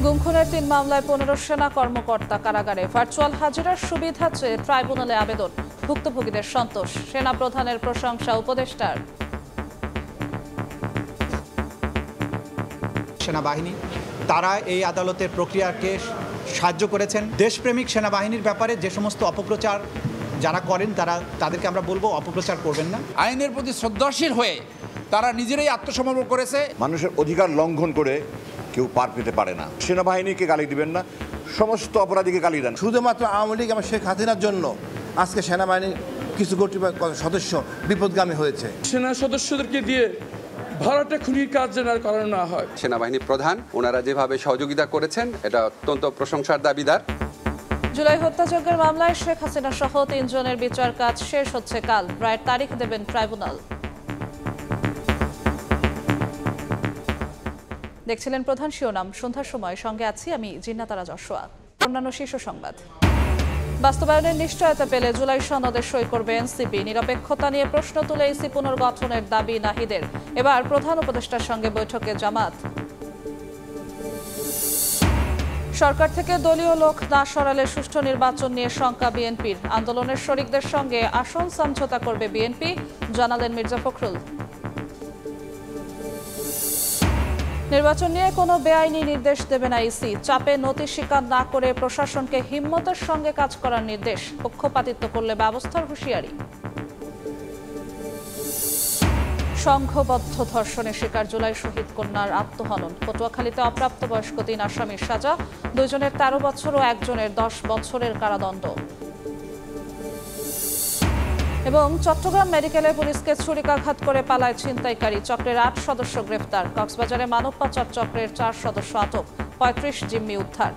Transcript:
গুম খুনের ৩ মামলায় ১৫ সেনা কর্মকর্তা কারাগারে। ভার্চুয়াল হাজিরার সুবিধা চেয়ে ট্রাইব্যুনালে আবেদন। ভুক্তভোগীদের সন্তোষ। সেনা প্রধানের প্রশংসা উপদেষ্টার। সেনাবাহিনী তারা এই আদালতের প্রক্রিয়াকে সাহায্য করেছেন। দেশপ্রেমিক সেনাবাহিনীর ব্যাপারে যে সমস্ত অপপ্রচার যারা করেন তাদেরকে আমরা বলবো অপপ্রচার করবেন না। আইনের প্রতি শ্রদ্ধাশীল হয়ে তারা নিজেরাই আত্মসমর্পণ করেছে। মানুষের অধিকার লঙ্ঘন করে কেউ পার পেতে পারে না। সেনাবাহিনীকে গালি দিবেন না, সমস্ত অপরাধীকে গালি দেন। শুধুমাত্র আওয়ামী লীগ এবং শেখ হাসিনার জন্য আজকে সেনাবাহিনীর কিছু কর্তৃপক্ষ সদস্য বিপদগামী হয়েছে। সেনা সদস্যদেরকে দিয়ে ভাড়াটে খুনির কাজ যেন আর করানো না হয়। সেনাবাহিনী প্রধান ওনারা যেভাবে সহযোগিতা করেছেন এটা অত্যন্ত প্রশংসার দাবিদার। জুলাই হত্যাযজ্ঞের মামলায় শেখ হাসিনা সহ ৩ জনের বিচার কাজ শেষ হচ্ছে কাল। রায়ের তারিখ দেবেন ট্রাইব্যুনাল। দেখছিলেন প্রধান শিরোনাম। সন্ধ্যার সময় সঙ্গে আছি আমি জিন্নাতারা যশোয়া। অন্যান্য শীর্ষ সংবাদ। বাস্তবায়নের নিশ্চয়তা পেলে জুলাই সনদে সই করবে এনসিপি। নিরপেক্ষতা নিয়ে প্রশ্ন তুলে ইসি পুনর্গঠনের দাবি নাহিদের। এবার প্রধান উপদেষ্টার সঙ্গে বৈঠকে জামাত। সরকার থেকে দলীয় লোক না সরালে সুষ্ঠু নির্বাচন নিয়ে শঙ্কা বিএনপির। আন্দোলনের শরিকদের সঙ্গে আসন সমঝোতা করবে বিএনপি, জানালেন মির্জা ফখরুল। নির্বাচন নিয়ে কোনো বেআইনি নির্দেশ দেবে না ইসি। চাপে নতি স্বীকার না করে প্রশাসনকে হিম্মতের সঙ্গে কাজ করার নির্দেশ। পক্ষপাতিত্ব করলে ব্যবস্থার হুঁশিয়ারি। সংঘবদ্ধ ধর্ষণের শিকার জুলাই শহীদ কন্যার আত্মহনন। পটুয়াখালীতে অপ্রাপ্তবয়স্ক ৩ আসামির সাজা। 2 জনের 13 বছর ও 1 জনের 10 বছরের কারাদণ্ড। এবং চট্টগ্রাম মেডিকেলে পুলিশকে ছুরিকাঘাত করে পালায় ছিনতাইকারী। চক্রের 8 সদস্য গ্রেফতার। কক্সবাজারে মানব পাচার চক্রের 4 সদস্য আটক। 35 জিম্মি উদ্ধার।